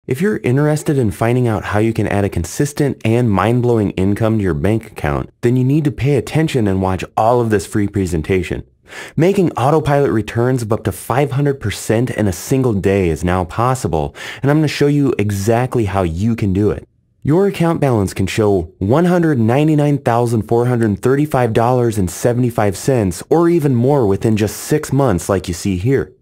If you're interested in finding out how you can add a consistent and mind-blowing income to your bank account, then you need to pay attention and watch all of this free presentation. Making autopilot returns of up to 500% in a single day is now possible, and I'm going to show you exactly how you can do it. Your account balance can show $199,435.75 or even more within just 6 months like you see here.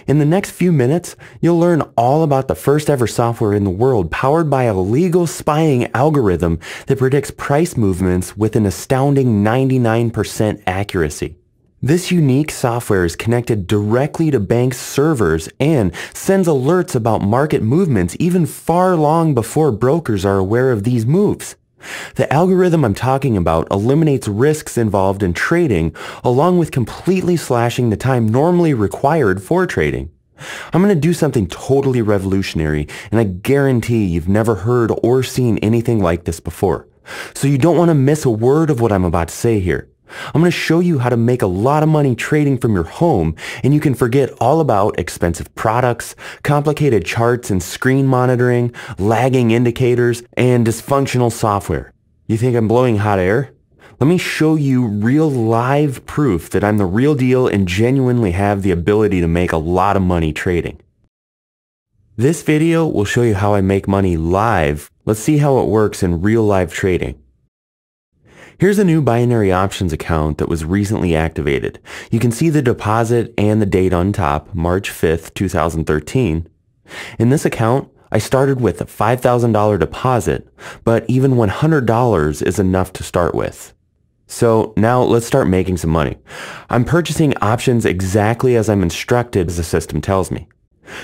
In the next few minutes, you'll learn all about the first ever software in the world powered by a legal spying algorithm that predicts price movements with an astounding 99% accuracy. This unique software is connected directly to bank servers and sends alerts about market movements even far long before brokers are aware of these moves. The algorithm I'm talking about eliminates risks involved in trading, along with completely slashing the time normally required for trading. I'm going to do something totally revolutionary, and I guarantee you've never heard or seen anything like this before. So you don't want to miss a word of what I'm about to say here. I'm going to show you how to make a lot of money trading from your home, and you can forget all about expensive products, complicated charts and screen monitoring, lagging indicators, and dysfunctional software. You think I'm blowing hot air? Let me show you real live proof that I'm the real deal and genuinely have the ability to make a lot of money trading. This video will show you how I make money live. Let's see how it works in real live trading. Here's a new binary options account that was recently activated. You can see the deposit and the date on top, March 5th, 2013. In this account, I started with a $5,000 deposit, but even $100 is enough to start with. So now let's start making some money. I'm purchasing options exactly as I'm instructed as the system tells me.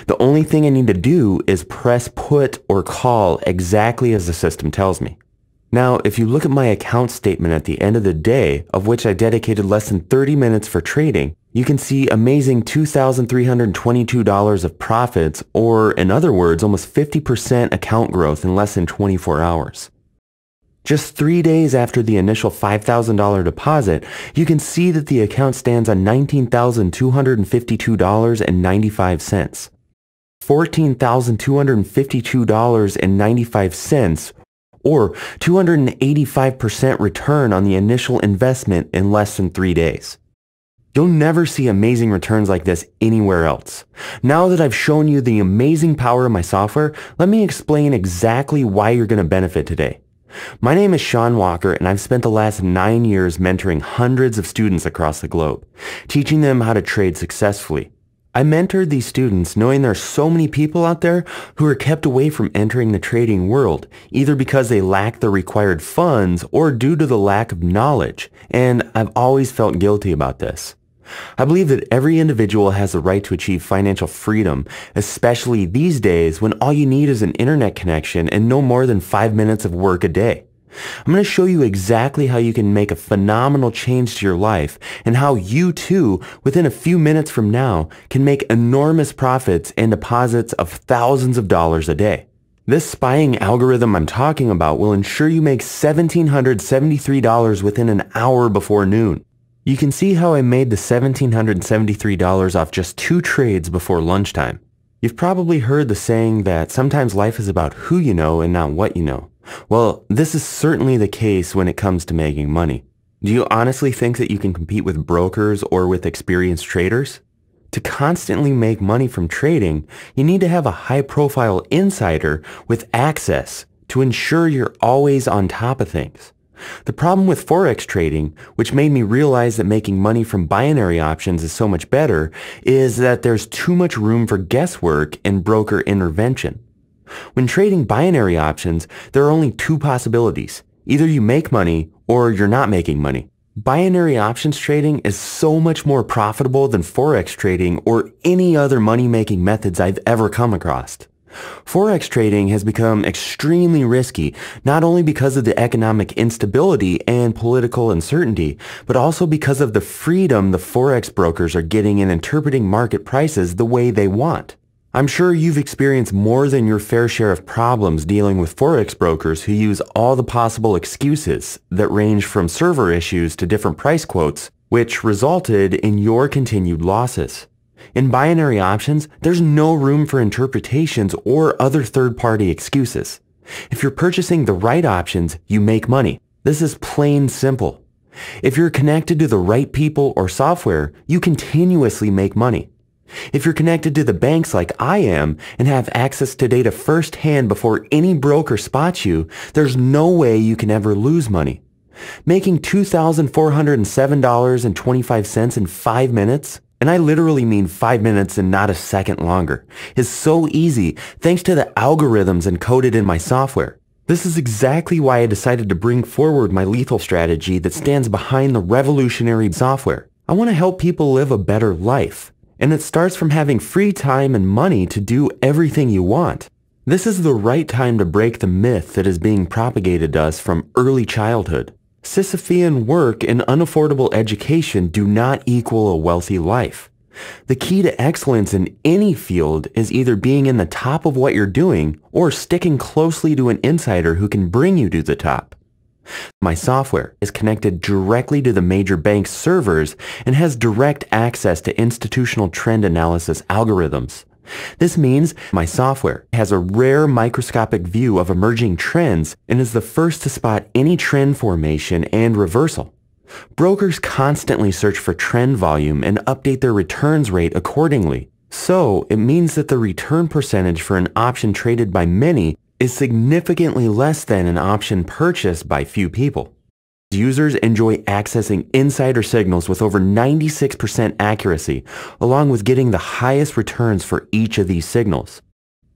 The only thing I need to do is press put or call exactly as the system tells me. Now, if you look at my account statement at the end of the day, of which I dedicated less than 30 minutes for trading, you can see amazing $2,322 of profits, or in other words, almost 50% account growth in less than 24 hours. Just 3 days after the initial $5,000 deposit, you can see that the account stands on $19,252.95. $14,252.95, or 285% return on the initial investment in less than 3 days. You'll never see amazing returns like this anywhere else. Now that I've shown you the amazing power of my software, let me explain exactly why you're going to benefit today. My name is Sean Walker, and I've spent the last 9 years mentoring hundreds of students across the globe, teaching them how to trade successfully. I mentored these students knowing there are so many people out there who are kept away from entering the trading world, either because they lack the required funds or due to the lack of knowledge, and I've always felt guilty about this. I believe that every individual has the right to achieve financial freedom, especially these days when all you need is an internet connection and no more than 5 minutes of work a day. I'm going to show you exactly how you can make a phenomenal change to your life and how you too, within a few minutes from now, can make enormous profits and deposits of thousands of dollars a day. This spying algorithm I'm talking about will ensure you make $1,773 within an hour before noon. You can see how I made the $1,773 off just 2 trades before lunchtime. You've probably heard the saying that sometimes life is about who you know and not what you know. Well, this is certainly the case when it comes to making money. Do you honestly think that you can compete with brokers or with experienced traders? To constantly make money from trading, you need to have a high-profile insider with access to ensure you're always on top of things. The problem with Forex trading, which made me realize that making money from binary options is so much better, is that there's too much room for guesswork and broker intervention. When trading binary options, there are only 2 possibilities. Either you make money or you're not making money. Binary options trading is so much more profitable than Forex trading or any other money-making methods I've ever come across. Forex trading has become extremely risky, not only because of the economic instability and political uncertainty, but also because of the freedom the Forex brokers are getting in interpreting market prices the way they want. I'm sure you've experienced more than your fair share of problems dealing with Forex brokers who use all the possible excuses that range from server issues to different price quotes, which resulted in your continued losses. In binary options, there's no room for interpretations or other third-party excuses. If you're purchasing the right options, you make money. This is plain simple. If you're connected to the right people or software, you continuously make money. If you're connected to the banks like I am and have access to data firsthand before any broker spots you, there's no way you can ever lose money. Making $2,407.25 in 5 minutes, and I literally mean 5 minutes and not a second longer, is so easy thanks to the algorithms encoded in my software. This is exactly why I decided to bring forward my lethal strategy that stands behind the revolutionary software. I want to help people live a better life. And it starts from having free time and money to do everything you want. This is the right time to break the myth that is being propagated to us from early childhood. Sisyphean work and unaffordable education do not equal a wealthy life. The key to excellence in any field is either being in the top of what you're doing or sticking closely to an insider who can bring you to the top. My software is connected directly to the major bank servers and has direct access to institutional trend analysis algorithms. This means my software has a rare microscopic view of emerging trends and is the first to spot any trend formation and reversal. Brokers constantly search for trend volume and update their returns rate accordingly. So it means that the return percentage for an option traded by many is significantly less than an option purchased by few people. Users enjoy accessing insider signals with over 96% accuracy, along with getting the highest returns for each of these signals.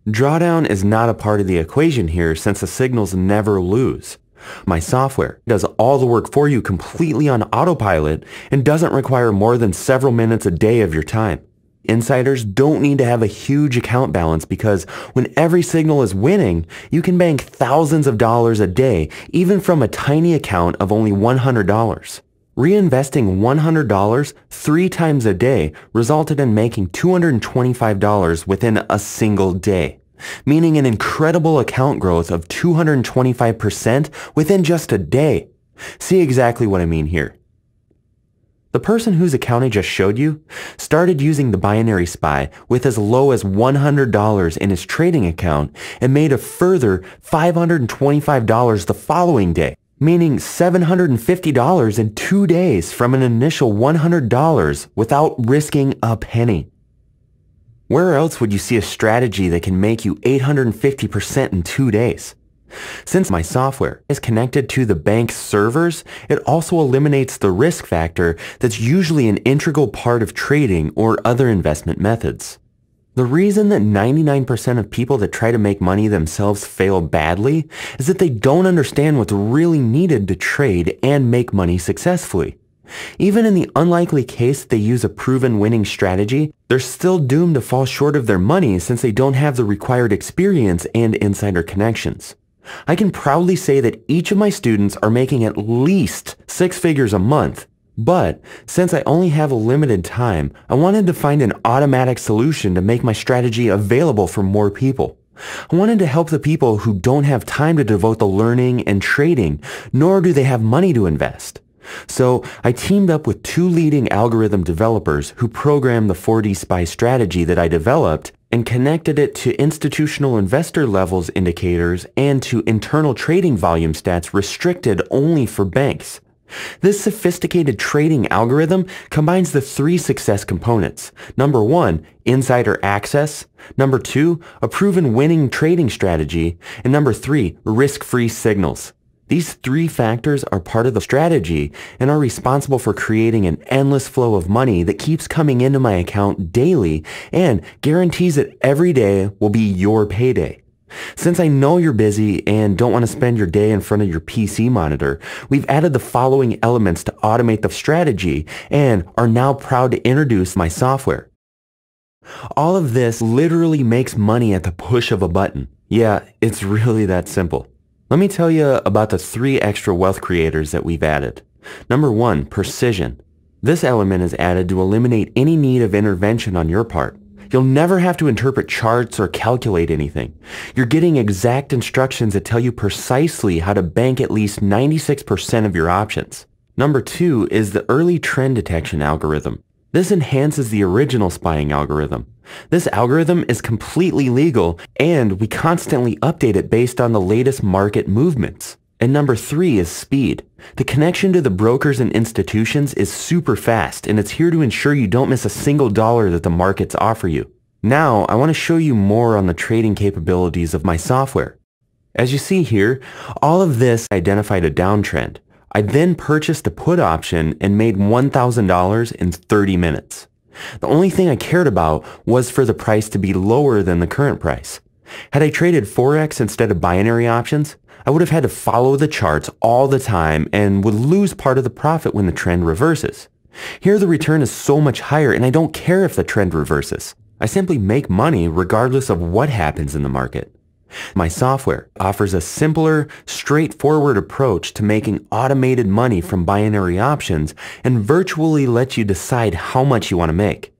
Drawdown is not a part of the equation here since the signals never lose. My software does all the work for you completely on autopilot and doesn't require more than several minutes a day of your time. Insiders don't need to have a huge account balance because when every signal is winning, you can bank thousands of dollars a day, even from a tiny account of only $100. Reinvesting $100 3 times a day resulted in making $225 within a single day, meaning an incredible account growth of 225% within just a day. See exactly what I mean here. The person whose account I just showed you started using the binary SPY with as low as $100 in his trading account and made a further $525 the following day, meaning $750 in 2 days from an initial $100 without risking a penny. Where else would you see a strategy that can make you 850% in 2 days? Since my software is connected to the bank's servers, it also eliminates the risk factor that's usually an integral part of trading or other investment methods. The reason that 99% of people that try to make money themselves fail badly is that they don't understand what's really needed to trade and make money successfully. Even in the unlikely case that they use a proven winning strategy, they're still doomed to fall short of their money since they don't have the required experience and insider connections. I can proudly say that each of my students are making at least 6 figures a month, but since I only have a limited time, I wanted to find an automatic solution to make my strategy available for more people. I wanted to help the people who don't have time to devote to learning and trading, nor do they have money to invest. So I teamed up with 2 leading algorithm developers who programmed the 4D SPY strategy that I developed and connected it to institutional investor levels indicators and to internal trading volume stats restricted only for banks. This sophisticated trading algorithm combines the 3 success components. Number 1, insider access. Number 2, a proven winning trading strategy. And number 3, risk-free signals. These 3 factors are part of the strategy and are responsible for creating an endless flow of money that keeps coming into my account daily and guarantees that every day will be your payday. Since I know you're busy and don't want to spend your day in front of your PC monitor, we've added the following elements to automate the strategy and are now proud to introduce my software. All of this literally makes money at the push of a button. Yeah, it's really that simple. Let me tell you about the 3 extra wealth creators that we've added. Number 1, precision. This element is added to eliminate any need of intervention on your part. You'll never have to interpret charts or calculate anything. You're getting exact instructions that tell you precisely how to bank at least 96% of your options. Number 2 is the early trend detection algorithm. This enhances the original spying algorithm. This algorithm is completely legal, and we constantly update it based on the latest market movements. And number 3 is speed. The connection to the brokers and institutions is super fast, and it's here to ensure you don't miss a single dollar that the markets offer you. Now, I want to show you more on the trading capabilities of my software. As you see here, all of this identified a downtrend. I then purchased the put option and made $1,000 in 30 minutes. The only thing I cared about was for the price to be lower than the current price. Had I traded Forex instead of binary options, I would have had to follow the charts all the time and would lose part of the profit when the trend reverses. Here the return is so much higher, and I don't care if the trend reverses. I simply make money regardless of what happens in the market. My software offers a simpler, straightforward approach to making automated money from binary options and virtually lets you decide how much you want to make.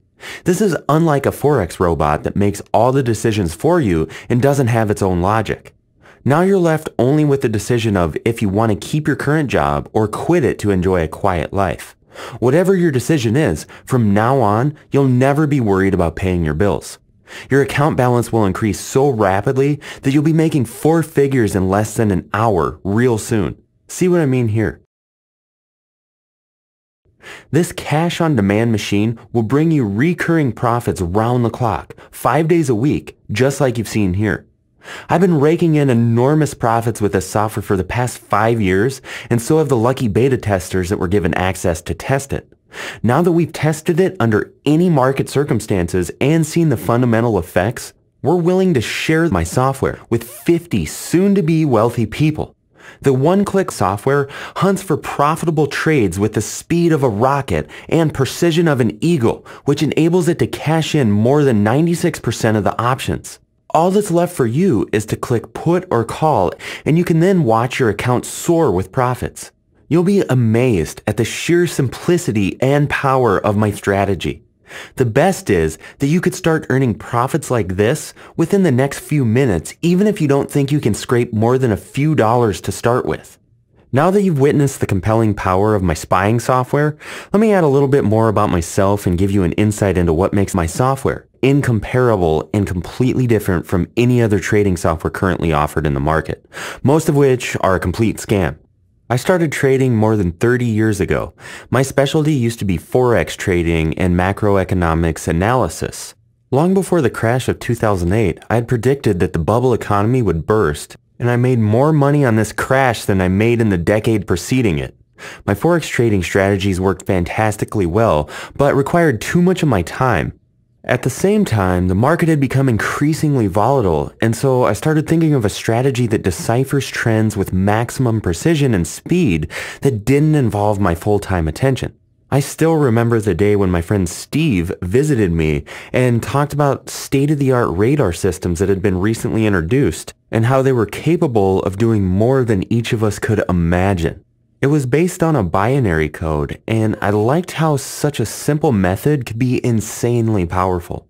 This is unlike a Forex robot that makes all the decisions for you and doesn't have its own logic. Now you're left only with the decision of if you want to keep your current job or quit it to enjoy a quiet life. Whatever your decision is, from now on, you'll never be worried about paying your bills. Your account balance will increase so rapidly that you'll be making 4 figures in less than an hour real soon. See what I mean here? This cash-on-demand machine will bring you recurring profits round the clock, 5 days a week, just like you've seen here. I've been raking in enormous profits with this software for the past 5 years, and so have the lucky beta testers that were given access to test it. Now that we've tested it under any market circumstances and seen the fundamental effects, we're willing to share my software with 50 soon-to-be wealthy people. The one-click software hunts for profitable trades with the speed of a rocket and precision of an eagle, which enables it to cash in more than 96% of the options. All that's left for you is to click put or call, and you can then watch your account soar with profits. You'll be amazed at the sheer simplicity and power of my strategy. The best is that you could start earning profits like this within the next few minutes, even if you don't think you can scrape more than a few dollars to start with. Now that you've witnessed the compelling power of my spying software, let me add a little bit more about myself and give you an insight into what makes my software incomparable and completely different from any other trading software currently offered in the market, most of which are a complete scam. I started trading more than 30 years ago. My specialty used to be Forex trading and macroeconomics analysis. Long before the crash of 2008, I had predicted that the bubble economy would burst, and I made more money on this crash than I made in the decade preceding it. My Forex trading strategies worked fantastically well, but required too much of my time. At the same time, the market had become increasingly volatile, and so I started thinking of a strategy that deciphers trends with maximum precision and speed that didn't involve my full-time attention. I still remember the day when my friend Steve visited me and talked about state-of-the-art radar systems that had been recently introduced and how they were capable of doing more than each of us could imagine. It was based on a binary code, and I liked how such a simple method could be insanely powerful.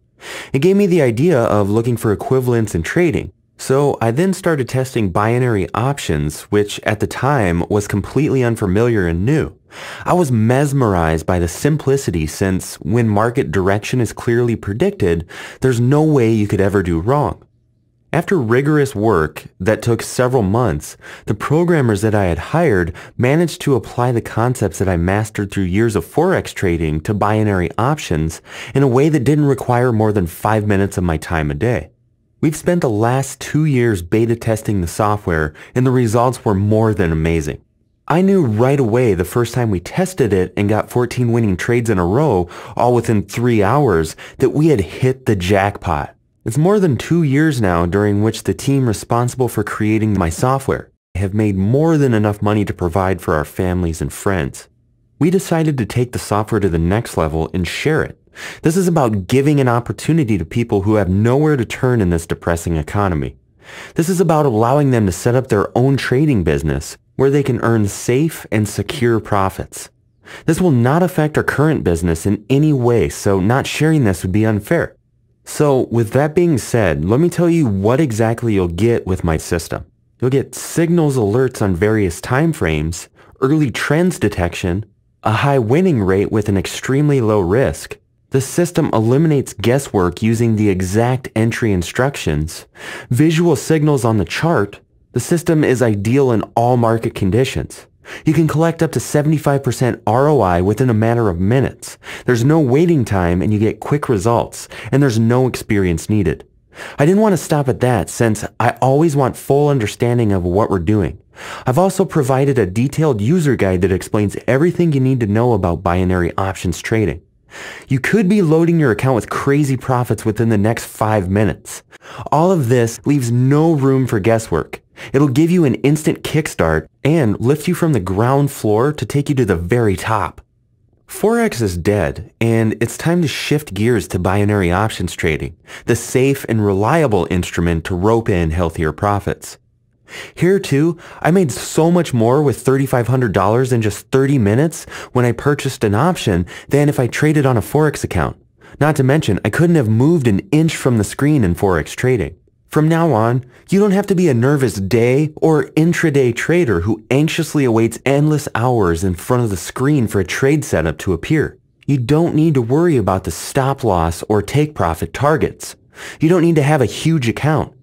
It gave me the idea of looking for equivalents in trading, so I then started testing binary options, which at the time was completely unfamiliar and new. I was mesmerized by the simplicity since when market direction is clearly predicted, there's no way you could ever do wrong. After rigorous work that took several months, the programmers that I had hired managed to apply the concepts that I mastered through years of Forex trading to binary options in a way that didn't require more than 5 minutes of my time a day. We've spent the last 2 years beta testing the software, and the results were more than amazing. I knew right away the first time we tested it and got 14 winning trades in a row, all within 3 hours, that we had hit the jackpot. It's more than 2 years now during which the team responsible for creating my software have made more than enough money to provide for our families and friends. We decided to take the software to the next level and share it. This is about giving an opportunity to people who have nowhere to turn in this depressing economy. This is about allowing them to set up their own trading business where they can earn safe and secure profits. This will not affect our current business in any way, so not sharing this would be unfair. So with that being said, let me tell you what exactly you'll get with my system. You'll get signals alerts on various time frames, early trends detection, a high winning rate with an extremely low risk. The system eliminates guesswork using the exact entry instructions. Visual signals on the chart. The system is ideal in all market conditions. You can collect up to 75% ROI within a matter of minutes. There's no waiting time and you get quick results, and there's no experience needed. I didn't want to stop at that since I always want full understanding of what we're doing. I've also provided a detailed user guide that explains everything you need to know about binary options trading. You could be loading your account with crazy profits within the next 5 minutes. All of this leaves no room for guesswork. It'll give you an instant kickstart and lift you from the ground floor to take you to the very top. Forex is dead, and it's time to shift gears to binary options trading, the safe and reliable instrument to rope in healthier profits. Here too, I made so much more with $3,500 in just 30 minutes when I purchased an option than if I traded on a Forex account. Not to mention, I couldn't have moved an inch from the screen in Forex trading. From now on, you don't have to be a nervous day or intraday trader who anxiously awaits endless hours in front of the screen for a trade setup to appear. You don't need to worry about the stop loss or take profit targets. You don't need to have a huge account.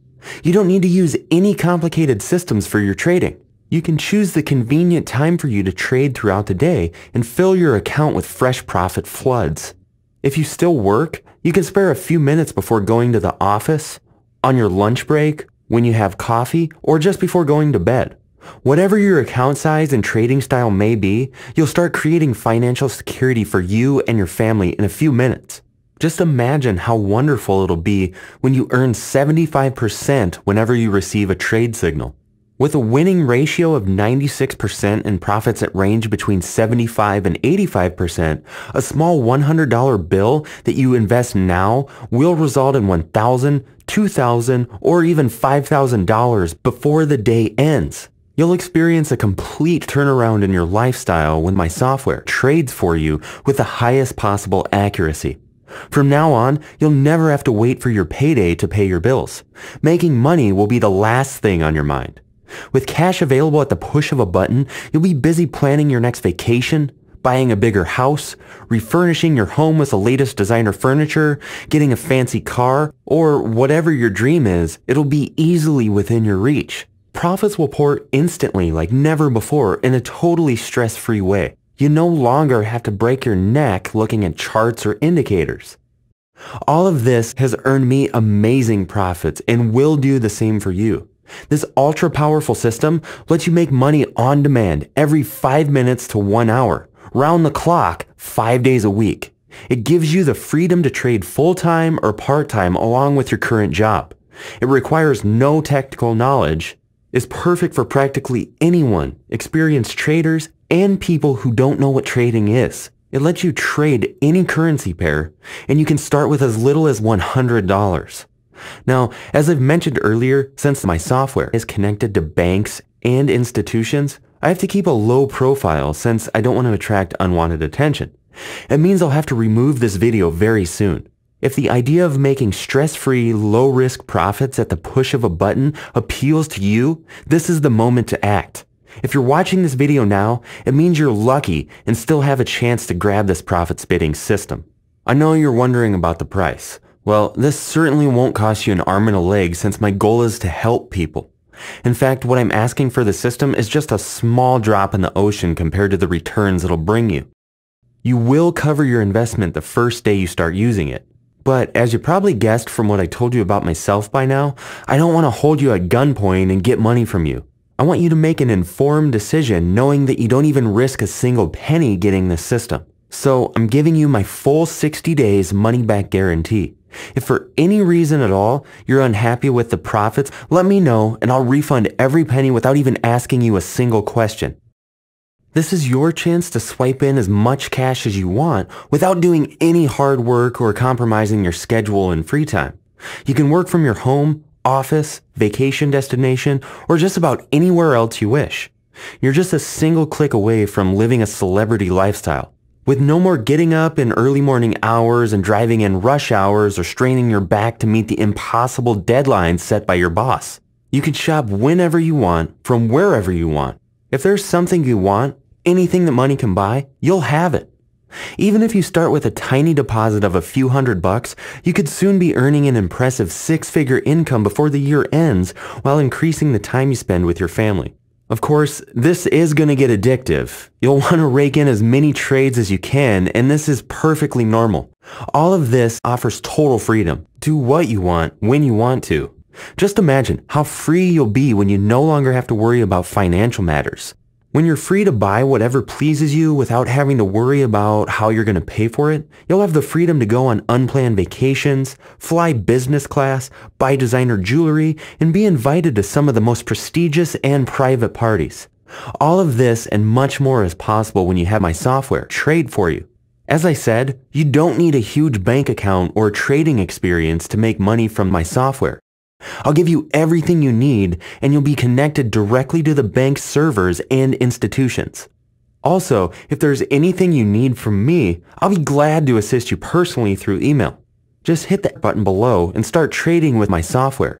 You don't need to use any complicated systems for your trading. You can choose the convenient time for you to trade throughout the day and fill your account with fresh profit floods. If you still work, you can spare a few minutes before going to the office, on your lunch break, when you have coffee, or just before going to bed. Whatever your account size and trading style may be, you'll start creating financial security for you and your family in a few minutes. Just imagine how wonderful it'll be when you earn 75% whenever you receive a trade signal. With a winning ratio of 96% and profits that range between 75 and 85%, a small $100 bill that you invest now will result in $1,000, $2,000, or even $5,000 before the day ends. You'll experience a complete turnaround in your lifestyle when my software trades for you with the highest possible accuracy. From now on, you'll never have to wait for your payday to pay your bills. Making money will be the last thing on your mind. With cash available at the push of a button, you'll be busy planning your next vacation, buying a bigger house, refurnishing your home with the latest designer furniture, getting a fancy car, or whatever your dream is, it'll be easily within your reach. Profits will pour instantly like never before in a totally stress-free way. You no longer have to break your neck looking at charts or indicators. All of this has earned me amazing profits and will do the same for you. This ultra-powerful system lets you make money on demand every 5 minutes to 1 hour, round the clock, 5 days a week. It gives you the freedom to trade full-time or part-time along with your current job. It requires no technical knowledge, is perfect for practically anyone, experienced traders, and people who don't know what trading is. It lets you trade any currency pair, and you can start with as little as $100. Now, as I've mentioned earlier, since my software is connected to banks and institutions, I have to keep a low profile since I don't want to attract unwanted attention. It means I'll have to remove this video very soon. If the idea of making stress-free, low-risk profits at the push of a button appeals to you, this is the moment to act. If you're watching this video now, it means you're lucky and still have a chance to grab this profit-spitting system. I know you're wondering about the price. Well, this certainly won't cost you an arm and a leg since my goal is to help people. In fact, what I'm asking for the system is just a small drop in the ocean compared to the returns it'll bring you. You will cover your investment the first day you start using it. But as you probably guessed from what I told you about myself by now, I don't want to hold you at gunpoint and get money from you. I want you to make an informed decision knowing that you don't even risk a single penny getting this system. So I'm giving you my full 60 days money back guarantee. If for any reason at all you're unhappy with the profits, let me know and I'll refund every penny without even asking you a single question. This is your chance to swipe in as much cash as you want without doing any hard work or compromising your schedule and free time. You can work from your home, office, vacation destination, or just about anywhere else you wish. You're just a single click away from living a celebrity lifestyle. With no more getting up in early morning hours and driving in rush hours or straining your back to meet the impossible deadlines set by your boss. You can shop whenever you want, from wherever you want. If there's something you want, anything that money can buy, you'll have it. Even if you start with a tiny deposit of a few $100, you could soon be earning an impressive six-figure income before the year ends while increasing the time you spend with your family. Of course, this is going to get addictive. You'll want to rake in as many trades as you can, and this is perfectly normal. All of this offers total freedom. Do what you want, when you want to. Just imagine how free you'll be when you no longer have to worry about financial matters. When you're free to buy whatever pleases you without having to worry about how you're going to pay for it, you'll have the freedom to go on unplanned vacations, fly business class, buy designer jewelry, and be invited to some of the most prestigious and private parties. All of this and much more is possible when you have my software trade for you. As I said, you don't need a huge bank account or trading experience to make money from my software. I'll give you everything you need, and you'll be connected directly to the bank's servers and institutions. Also, if there's anything you need from me, I'll be glad to assist you personally through email. Just hit that button below and start trading with my software.